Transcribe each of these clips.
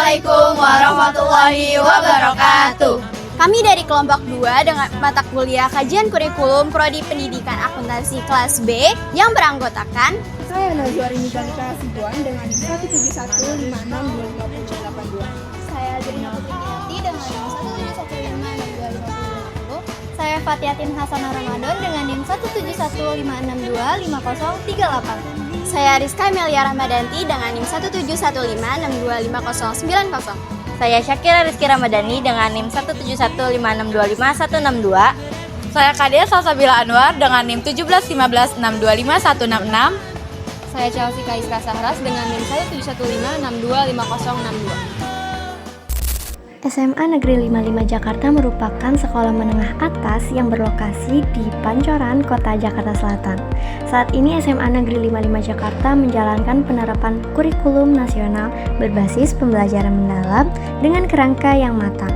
Assalamualaikum warahmatullahi wabarakatuh. Kami dari kelompok 2 dengan mata kuliah Kajian Kurikulum Prodi Pendidikan Akuntansi kelas B yang beranggotakan saya Nazwarini Galika Sibuan dengan 171562582. saya Adrina Putri dengan NIM 171562550. Saya Fatiatin Hasanah Ramadan dengan NIM 17156625038. Saya Rizka Melia Rahmadanti dengan NIM 17156255090. Saya Syakira Rizky Ramadhani dengan NIM 17156255162. Saya Kadia Salsabila Anwar dengan NIM 17156255166. Saya Chelsea Kaiska Sahras dengan NIM 17156255062. SMA Negeri 55 Jakarta merupakan sekolah menengah atas yang berlokasi di Pancoran, Kota Jakarta Selatan. Saat ini SMA Negeri 55 Jakarta menjalankan penerapan kurikulum nasional berbasis pembelajaran mendalam dengan kerangka yang matang.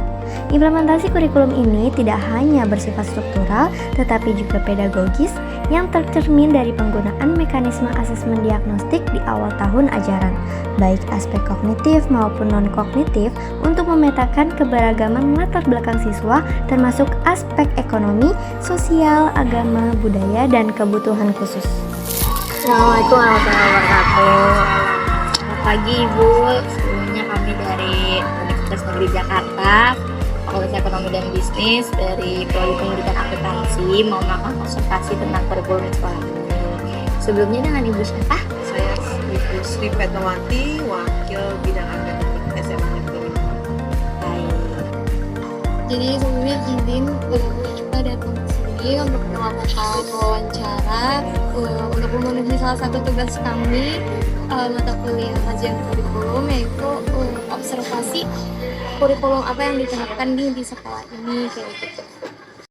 Implementasi kurikulum ini tidak hanya bersifat struktural, tetapi juga pedagogis yang tercermin dari penggunaan mekanisme asesmen diagnostik di awal tahun ajaran, baik aspek kognitif maupun non-kognitif untuk memetakan keberagaman latar belakang siswa termasuk aspek ekonomi, sosial, agama, budaya, dan kebutuhan khusus. Assalamualaikum warahmatullahi wabarakatuh. Selamat pagi Ibu. Sebelumnya kami dari Universitas Negeri Jakarta, Fakultas Ekonomi dan Bisnis dari Prodi Pendidikan Akuntansi mau melakukan konsultasi tentang kurikulum sekolah ini. Sebelumnya dengan Ibu siapa? Saya Ibu Sri Petawati, Wakil Bidang Akademik SMA Negeri. Baik. Jadi sebelumnya izin kita datang ke sini untuk melakukan wawancara untuk memenuhi salah satu tugas kami mata kuliah kajian kurikulum, yaitu observasi kurikulum apa yang diterapkan di sekolah ini kayak gitu.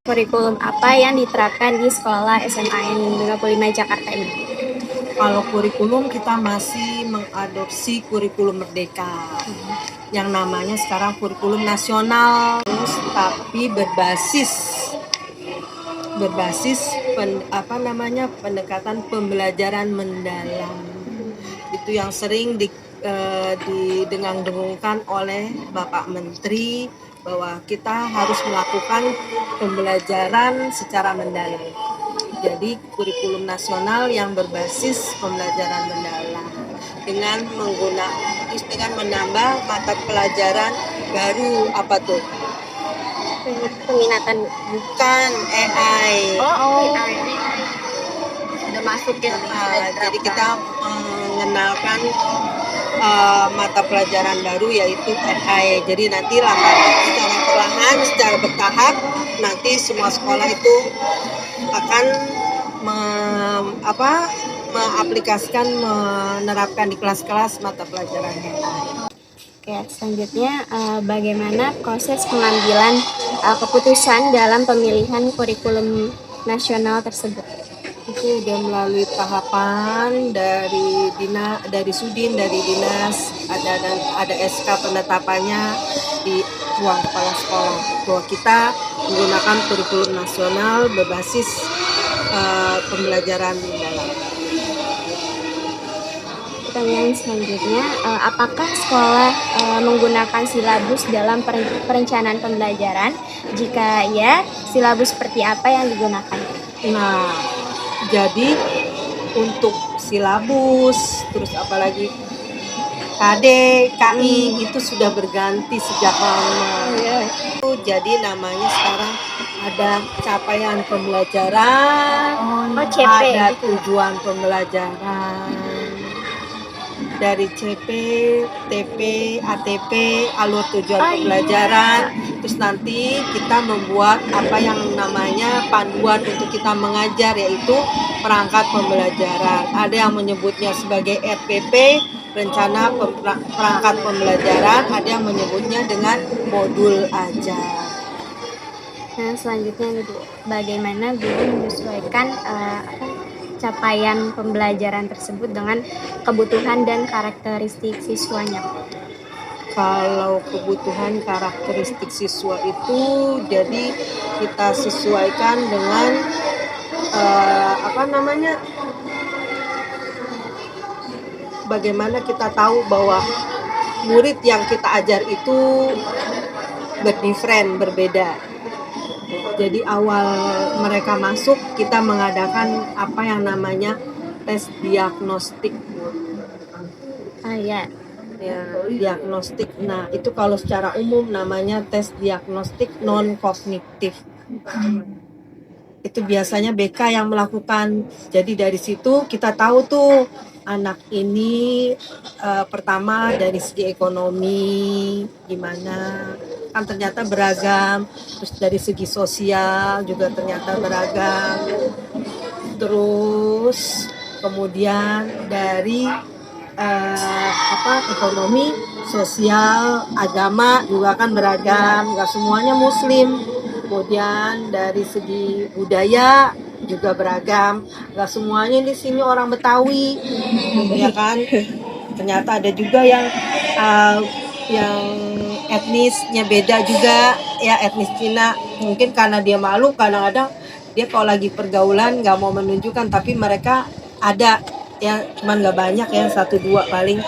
Kurikulum apa yang diterapkan di sekolah SMA Negeri 55 Jakarta ini? Kalau kurikulum kita masih mengadopsi kurikulum merdeka, yang namanya sekarang kurikulum nasional, tapi berbasis pendekatan pembelajaran mendalam. Itu yang sering didengung-dengungkan oleh Bapak Menteri bahwa kita harus melakukan pembelajaran secara mendalam. Jadi kurikulum nasional yang berbasis pembelajaran mendalam dengan menambah mata pelajaran baru. Apa tuh? Peminatan Bukan AI. AI. Sudah masuk ya. Jadi kita mengenalkan mata pelajaran baru yaitu AI. Jadi nanti secara perlahan, secara bertahap nanti semua sekolah itu akan mengaplikasikan, menerapkan di kelas-kelas mata pelajaran AI. Oke, selanjutnya bagaimana proses pengambilan keputusan dalam pemilihan kurikulum nasional tersebut? Itu udah melalui tahapan dari Sudin, dari dinas, ada SK penetapannya di ruang kepala sekolah bahwa kita menggunakan kurikulum nasional berbasis pembelajaran mendalam. Pertanyaan selanjutnya, apakah sekolah menggunakan silabus dalam perencanaan pembelajaran? Jika ya, silabus seperti apa yang digunakan? Nah, jadi untuk silabus, terus apalagi KD, KI itu sudah berganti sejak lama. Jadi namanya sekarang ada capaian pembelajaran, ada tujuan pembelajaran. Dari CP, TP, ATP, alur tujuan pembelajaran. Terus nanti kita membuat apa yang namanya panduan untuk kita mengajar, yaitu perangkat pembelajaran. Ada yang menyebutnya sebagai RPP, rencana perangkat pembelajaran, ada yang menyebutnya dengan modul ajar. Nah, selanjutnya nih Bu, bagaimana guru menyesuaikan capaian pembelajaran tersebut dengan kebutuhan dan karakteristik siswanya? Kalau kebutuhan karakteristik siswa itu jadi kita sesuaikan dengan bagaimana kita tahu bahwa murid yang kita ajar itu berbeda. Jadi awal mereka masuk kita mengadakan apa yang namanya tes diagnostik. Ya. Ya, diagnostik. Nah, itu kalau secara umum namanya tes diagnostik non kognitif. Itu biasanya BK yang melakukan. Jadi dari situ kita tahu tuh anak ini pertama dari segi ekonomi gimana, kan ternyata beragam. Terus dari segi sosial juga ternyata beragam. Terus kemudian dari ekonomi, sosial, agama juga kan beragam, nggak semuanya muslim. Kemudian dari segi budaya juga beragam, nggak semuanya di sini orang Betawi, ya kan? Ternyata ada juga yang etnisnya beda juga, ya etnis Cina. Mungkin karena dia malu, kadang-kadang dia kalau lagi pergaulan nggak mau menunjukkan, tapi mereka ada ya, cuman nggak banyak ya, 1-2 paling.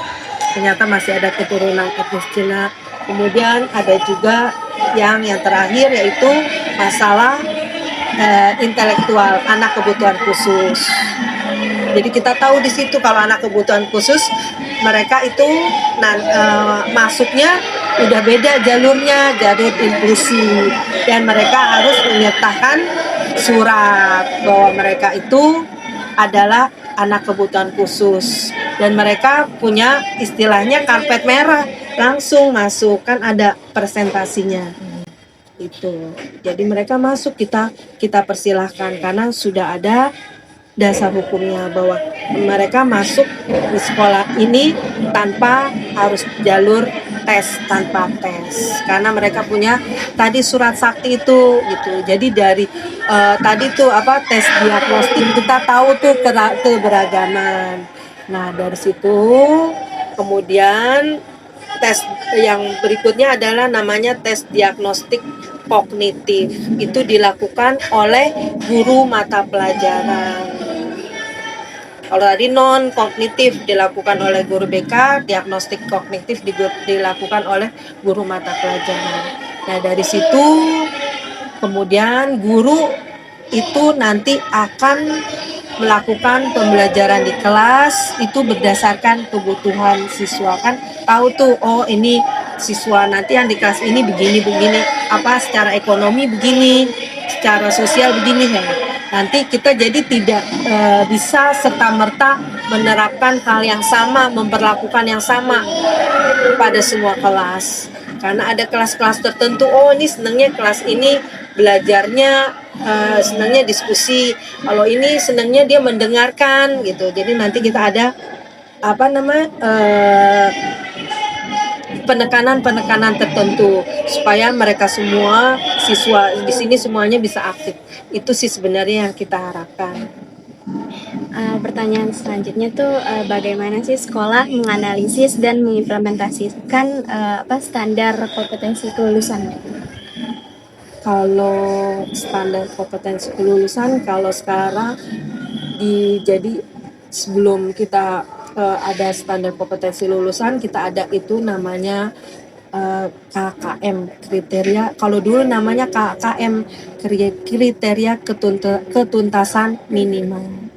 Ternyata masih ada keturunan etnis Cina. Kemudian ada juga yang terakhir yaitu masalah intelektual, anak kebutuhan khusus. Jadi kita tahu di situ kalau anak kebutuhan khusus mereka itu masuknya udah beda jalurnya, jalur inklusi, dan mereka harus menyertakan surat bahwa mereka itu adalah anak kebutuhan khusus, dan mereka punya istilahnya karpet merah, langsung masuk, kan ada presentasinya itu. Jadi mereka masuk, kita persilahkan karena sudah ada dasar hukumnya bahwa mereka masuk di sekolah ini tanpa harus jalur tanpa tes, karena mereka punya tadi surat sakti itu gitu. Jadi dari tadi tuh tes diagnostik kita tahu tuh keberagaman. Nah dari situ kemudian tes yang berikutnya adalah namanya tes diagnostik kognitif. Itu dilakukan oleh guru mata pelajaran. Kalau tadi non kognitif dilakukan oleh guru BK, diagnostik kognitif dilakukan oleh guru mata pelajaran. Nah dari situ kemudian guru itu nanti akan melakukan pembelajaran di kelas itu berdasarkan kebutuhan siswa, kan tahu tuh, oh ini siswa nanti yang di kelas ini begini, secara ekonomi begini, secara sosial begini ya. Nanti kita jadi tidak bisa serta-merta menerapkan hal yang sama, memperlakukan yang sama pada semua kelas. Karena ada kelas-kelas tertentu, oh ini senangnya kelas ini belajarnya senangnya diskusi, kalau ini senangnya dia mendengarkan gitu. Jadi nanti kita ada penekanan tertentu supaya mereka semua siswa di sini semuanya bisa aktif. Itu sih sebenarnya yang kita harapkan. Pertanyaan selanjutnya tuh bagaimana sih sekolah menganalisis dan mengimplementasikan standar kompetensi kelulusan? Kalau standar kompetensi kelulusan, kalau sekarang jadi sebelum kita ada standar kompetensi lulusan, kita ada itu namanya KKM, kriteria. Kalau dulu namanya KKM, kriteria ketuntasan minimal.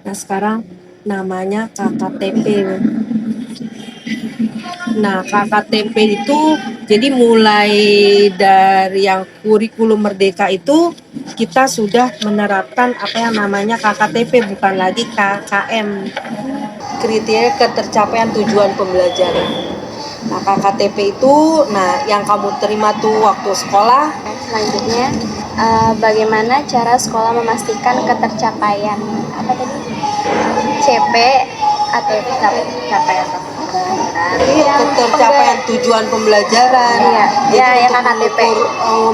Nah sekarang namanya KKTP. Nah KKTP itu jadi mulai dari yang kurikulum merdeka itu kita sudah menerapkan apa yang namanya KKTP, bukan lagi KKM, kriteria ketercapaian tujuan pembelajaran. Nah KKTP itu yang kamu terima tuh waktu sekolah. Selanjutnya bagaimana cara sekolah memastikan ketercapaian CP atau capaian ketercapaian tujuan pembelajaran. Jadi untuk KKTP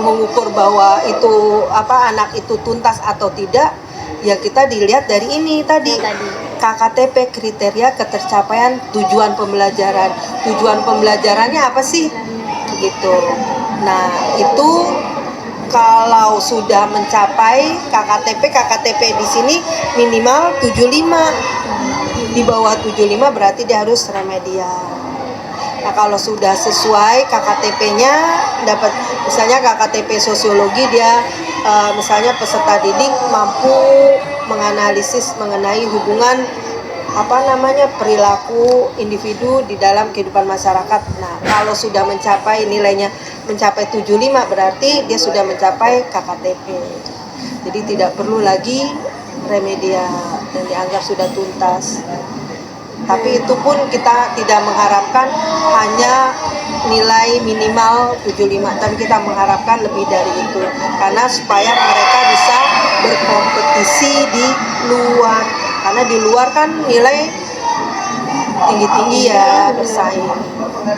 mengukur bahwa itu anak itu tuntas atau tidak, ya kita dilihat dari ini tadi. KKTP, kriteria ketercapaian tujuan pembelajaran. Tujuan pembelajarannya apa sih? Gitu. Nah, itu kalau sudah mencapai KKTP di sini minimal 75. Di bawah 75 berarti dia harus remedial. Nah, kalau sudah sesuai KKTP-nya, dapat misalnya KKTP sosiologi, dia misalnya peserta didik mampu menganalisis mengenai hubungan perilaku individu di dalam kehidupan masyarakat. Nah, kalau sudah mencapai nilainya mencapai 75, berarti dia sudah mencapai KKTP. Jadi tidak perlu lagi remedia dan dianggap sudah tuntas. Tapi itu pun kita tidak mengharapkan hanya nilai minimal 75, tapi kita mengharapkan lebih dari itu. Karena supaya mereka bisa berkompetisi di luar. Karena di luar kan nilai tinggi-tinggi ya, bersaing. Oke.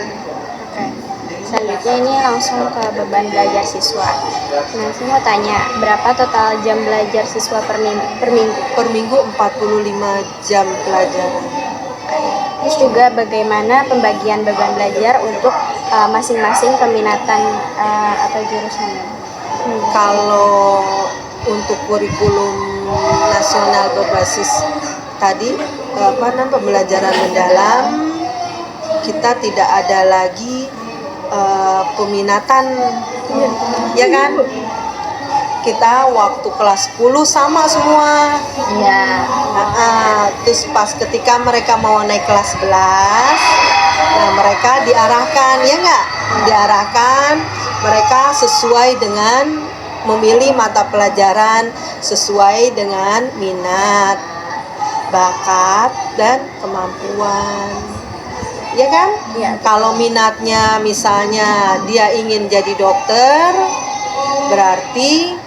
Selanjutnya ini langsung ke beban belajar siswa. Nah, saya mau tanya, berapa total jam belajar siswa per minggu? Per minggu 45 jam pelajaran. Terus juga bagaimana pembagian beban belajar untuk masing-masing peminatan atau jurusannya? Kalau untuk kurikulum nasional berbasis tadi pembelajaran mendalam, kita tidak ada lagi peminatan, ya kan? Kita waktu kelas 10 sama semua. Iya. Terus pas ketika mereka mau naik kelas 11, nah mereka diarahkan, ya nggak? Diarahkan mereka sesuai dengan memilih mata pelajaran sesuai dengan minat, bakat, dan kemampuan. Ya kan? Iya. Kalau minatnya misalnya dia ingin jadi dokter, berarti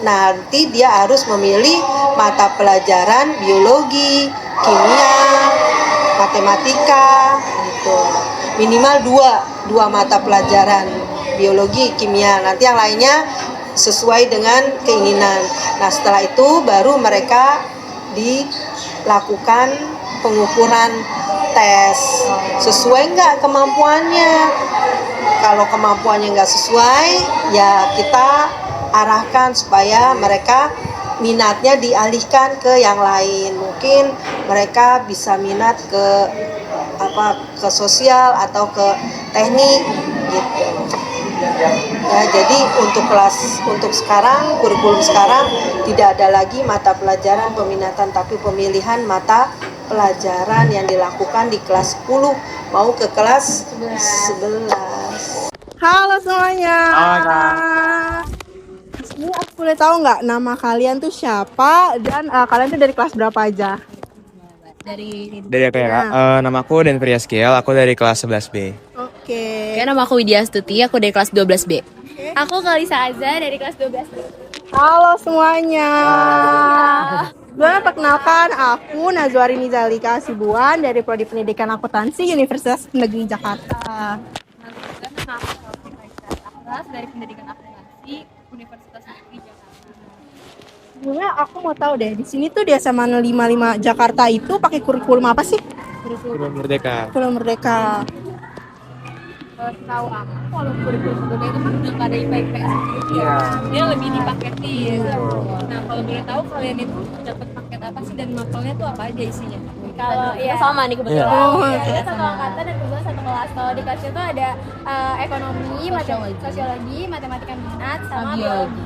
nanti dia harus memilih mata pelajaran biologi, kimia, matematika gitu. Minimal dua mata pelajaran, biologi, kimia. Nanti yang lainnya sesuai dengan keinginan. Nah, setelah itu baru mereka dilakukan pengukuran tes sesuai nggak kemampuannya. Kalau kemampuannya nggak sesuai, ya kita arahkan supaya mereka minatnya dialihkan ke yang lain. Mungkin mereka bisa minat ke sosial atau ke teknik gitu. Ya, jadi untuk sekarang, kurikulum sekarang tidak ada lagi mata pelajaran peminatan, tapi pemilihan mata pelajaran yang dilakukan di kelas 10 mau ke kelas 11. Halo semuanya. Ini aku boleh tahu nggak nama kalian tuh siapa dan kalian tuh dari kelas berapa aja? Dari aku ya kak, nama aku Denver Yaskiel, aku dari kelas 11B. Oke. Nama aku Widya Astuti, aku dari kelas 12B. Aku Kalisa Azza dari kelas 12B. Halo semuanya. Gue perkenalkan, aku Nazwarini Zalika Sibuan dari Prodi Pendidikan Akuntansi Universitas Negeri Jakarta. Dari Pendidikan Akuntansi Universitas Negeri Jakarta. Sebenarnya aku mau tahu deh, di sini tuh di SMA 55 Jakarta itu pakai kurikulum apa sih? Kurikulum Merdeka. Kurikulum Merdeka. Tahu aku kalau kurikulum Merdeka itu kan udah nggak ada IPA Iya. dia lebih dipaketin. Nah, kalau boleh tahu kalian itu dapat paket apa sih dan mapelnya tuh apa aja isinya? Kalau ya sama nih kebetulan. Kita satu angkatan dan kebetulan satu kelas. Kalau di kelasnya tuh ada ekonomi, sosiologi, matematika minat, sama biologi.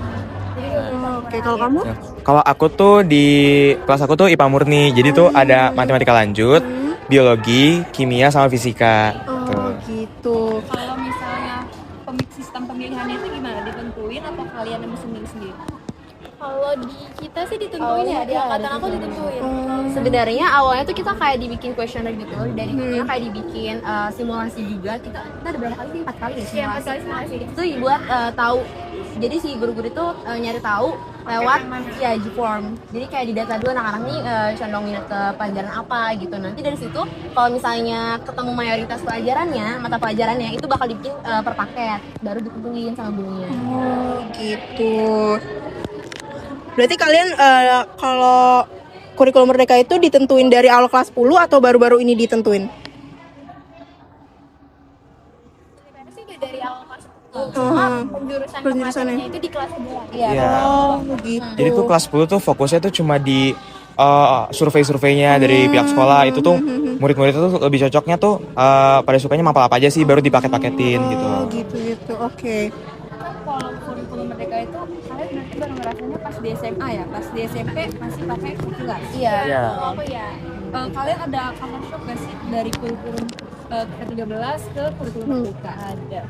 Oke, kalau kamu? Ya. Kalau aku tuh di kelas aku tuh IPA murni, jadi tuh ada matematika lanjut, biologi, kimia, sama fisika. Oh gitu. Kalau misalnya sistem pemilihannya itu gimana? Ditentuin atau kalian yang bisa milih sendiri? Kalau di kita sih ditentuin ya, di angkatan aku ditentuin. Sebenarnya awalnya tuh kita kayak dibikin questionnaire gitu, dari kita kayak dibikin simulasi juga. Kita ada berapa kali sih? 4 kali ya Iya, 4 kali simulasi. Itu buat tahu. Jadi si guru-guru itu nyari tahu lewat ya G-form. Jadi kayak didata dulu anak-anak nih condong minat ke pelajaran apa gitu. Nanti dari situ kalau misalnya ketemu mayoritas pelajarannya, mata pelajarannya itu bakal dibikin per paket, baru ditentuin sama gurunya. Oh gitu. Berarti kalian kalau kurikulum Merdeka itu ditentuin dari awal kelas 10 atau baru-baru ini ditentuin? Dari awal kelas 10. Cuma penjurusan Penjurusannya kemarinnya itu di kelas 11. Iya. Oh gitu. Jadi tuh kelas 10 tuh fokusnya tuh cuma di survei-surveinya dari pihak sekolah itu tuh murid-murid itu lebih cocoknya tuh pada sukanya mapel apa aja sih, baru dipaket-paketin gitu. Oh gitu. Oke. Kalau kurikulum merdeka itu kalian berarti baru ngerasanya pas di SMA ya, pas di SMP masih pakai kurikuler. Iya. Apa ya? Kalian ada cover shock gak sih dari kurikulum ke-13 ke kurikulum merdeka? Ada.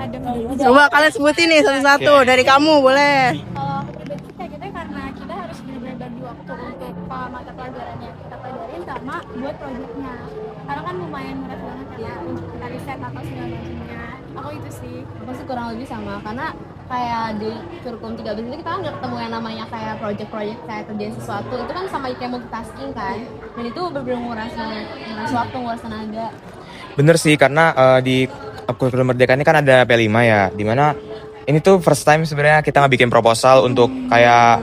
Ada nggak? Coba kalian sebutin nih satu-satu dari kamu boleh. Kalau aku pribadi kayak gitu karena kita harus berbagi waktu untuk mata pelajaran yang kita pelajarin sama buat proyeknya. Karena kan lumayan berat banget ya untuk kita riset atau segala macamnya. Aku itu sih. Aku sih kurang lebih sama, karena kayak di kurikulum 13 itu kita kan nggak ketemu yang namanya kayak project-project kayak kerjain sesuatu, itu kan sama kayak multitasking kan, dan itu bener-bener nguras waktu, nguras tenaga. Bener sih, karena di kurikulum merdeka ini kan ada P5 ya, dimana ini tuh first time sebenarnya kita bikin proposal untuk kayak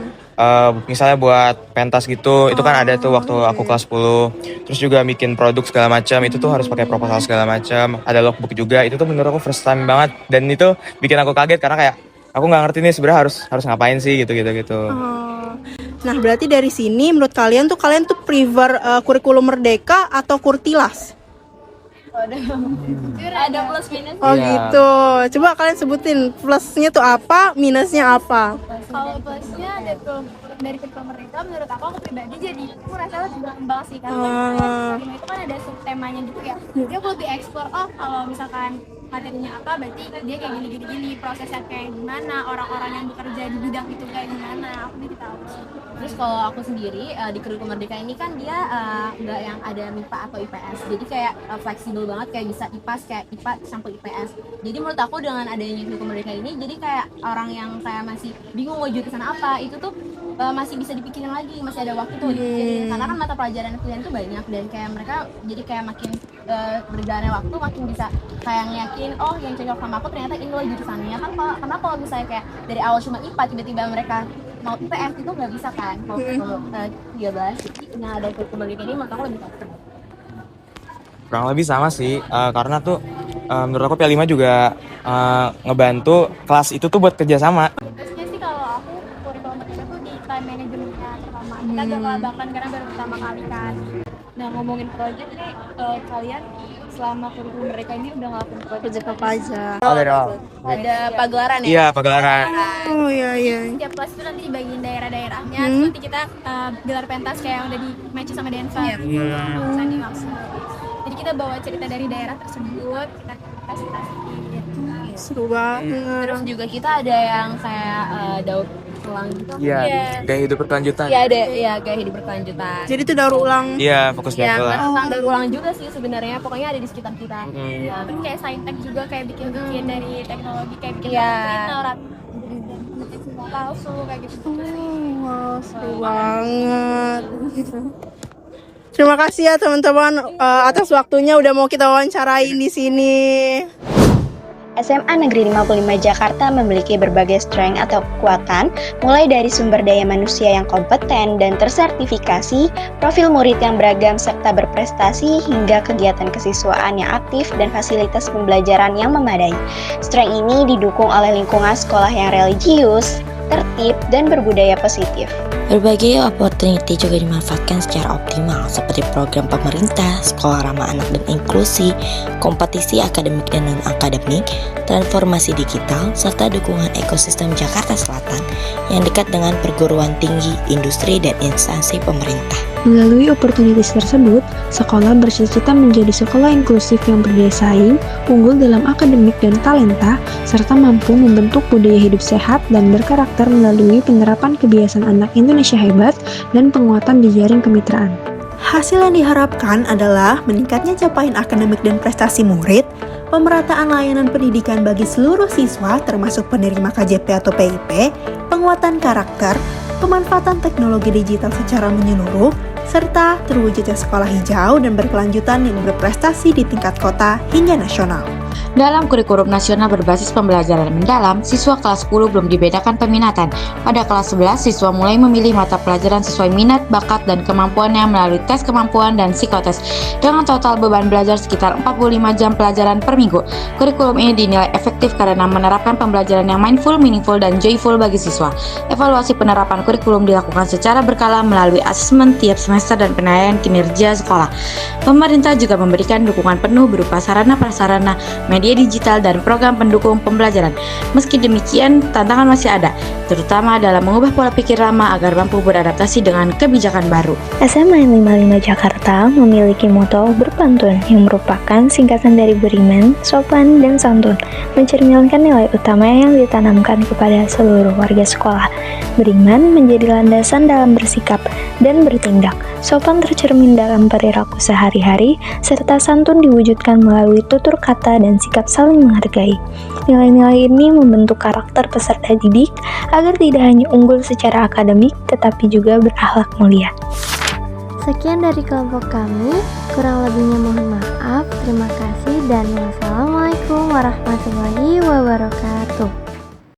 misalnya buat pentas gitu, itu kan ada tuh waktu aku kelas 10. Terus juga bikin produk segala macam, itu tuh harus pakai proposal segala macam. Ada logbook juga, itu tuh menurut aku first time banget, dan itu bikin aku kaget karena kayak aku nggak ngerti nih sebenarnya harus ngapain sih gitu. Nah, berarti dari sini menurut kalian tuh prefer kurikulum merdeka atau kurtilas? Ada plus minus. Oh Iya. gitu. Coba kalian sebutin plusnya tuh apa, minusnya apa? Kalau plusnya dari kurikulum merdeka menurut aku pribadi jadi aku merasa lebih berkembang sih karena itu kan ada subtemanya gitu ya. Dia lebih explore kalau misalkan materinya apa berarti dia kayak gini prosesnya kayak gimana, orang-orang yang bekerja di bidang itu kayak gimana, aku jadi tahu sih. Terus kalau aku sendiri di kurikulum merdeka ini kan dia nggak yang ada MIPA atau IPS, jadi kayak fleksibel banget, kayak bisa IPA campur IPS. Jadi menurut aku dengan adanya kurikulum merdeka ini, jadi kayak orang yang kayak masih bingung mau jurusan apa, itu tuh masih bisa dipikirin lagi, masih ada waktu tuh dipikirin, karena kan mata pelajaran pilihan tuh banyak, dan kayak mereka jadi kayak makin berjalannya waktu makin bisa kayak ngeyakinin yang cocok sama aku ternyata ini loh jurusannya kan. Karena kalau misalnya kayak dari awal cuma IPA tiba-tiba mereka mau IPS itu nggak bisa kan kalau 13. Nah dari kurikulum merdeka ini menurut aku lebih cocok. Kurang lebih sama sih, karena tuh menurut aku P5 juga ngebantu kelas itu tuh buat kerjasama. Plusnya sih kalau aku kurikulum merdeka tuh di time manajemennya pertama kita agak kelabakan karena baru pertama kali kan. Nah, ngomongin project nih, kalian selama kurikulum mereka ini udah ngelakuin project Apa aja? Ada pagelaran ya? Iya, pagelaran. Oh iya. Setiap kelas itu nanti dibagiin daerah-daerahnya, terus nanti kita gelar pentas kayak yang udah di match sama dancer, sandi maksud. Jadi kita bawa cerita dari daerah tersebut, kita presentasiin. Seru banget. Terus juga kita ada yang kayak daur ulang gitu. Iya, gaya hidup berkelanjutan. Iya ada, ya gaya hidup berkelanjutan. Jadi itu daur ulang. Iya, fokus Ya, daur ulang. tentang daur ulang juga sih sebenarnya, pokoknya ada di sekitar kita. Ya, terus kayak saintek juga kayak bikin dari teknologi kayak bikin Iya. printer, deteksi palsu kayak gitu. Wow, seru banget. Terima kasih ya teman-teman atas waktunya udah mau kita wawancarain di sini. SMA Negeri 55 Jakarta memiliki berbagai strength atau kekuatan, mulai dari sumber daya manusia yang kompeten dan tersertifikasi, profil murid yang beragam serta berprestasi, hingga kegiatan kesiswaan yang aktif dan fasilitas pembelajaran yang memadai. Strength ini didukung oleh lingkungan sekolah yang religius, tertib, dan berbudaya positif. Berbagai opportunity juga dimanfaatkan secara optimal, seperti program pemerintah, sekolah ramah anak dan inklusi, kompetisi akademik dan non-akademik, transformasi digital, serta dukungan ekosistem Jakarta Selatan yang dekat dengan perguruan tinggi, industri, dan instansi pemerintah. Melalui opportunities tersebut, sekolah bercita-cita menjadi sekolah inklusif yang berdaya saing, unggul dalam akademik dan talenta, serta mampu membentuk budaya hidup sehat dan berkarakter melalui penerapan kebiasaan anak Indonesia hebat dan penguatan jejaring kemitraan. Hasil yang diharapkan adalah meningkatnya capaian akademik dan prestasi murid, pemerataan layanan pendidikan bagi seluruh siswa termasuk penerima KJP atau PIP, penguatan karakter, pemanfaatan teknologi digital secara menyeluruh, serta terwujudnya sekolah hijau dan berkelanjutan yang berprestasi di tingkat kota hingga nasional. Dalam kurikulum nasional berbasis pembelajaran mendalam, siswa kelas 10 belum dibedakan peminatan. Pada kelas 11, siswa mulai memilih mata pelajaran sesuai minat, bakat, dan kemampuannya melalui tes kemampuan dan psikotes. Dengan total beban belajar sekitar 45 jam pelajaran per minggu, kurikulum ini dinilai efektif karena menerapkan pembelajaran yang mindful, meaningful, dan joyful bagi siswa. Evaluasi penerapan kurikulum dilakukan secara berkala melalui asesmen tiap semester dan penilaian kinerja sekolah. Pemerintah juga memberikan dukungan penuh berupa sarana-prasarana, media digital, dan program pendukung pembelajaran. Meski demikian, tantangan masih ada, terutama dalam mengubah pola pikir lama agar mampu beradaptasi dengan kebijakan baru. SMA 55 Jakarta memiliki moto berpantun yang merupakan singkatan dari beriman, sopan, dan santun, mencerminkan nilai utama yang ditanamkan kepada seluruh warga sekolah. Beriman menjadi landasan dalam bersikap dan bertindak. Sopan tercermin dalam perilaku sehari-hari, serta santun diwujudkan melalui tutur kata dan sikap saling menghargai. Nilai-nilai ini membentuk karakter peserta didik agar tidak hanya unggul secara akademik, tetapi juga berakhlak mulia. Sekian dari kelompok kami, kurang lebihnya mohon maaf. Terima kasih dan wassalamualaikum warahmatullahi wabarakatuh.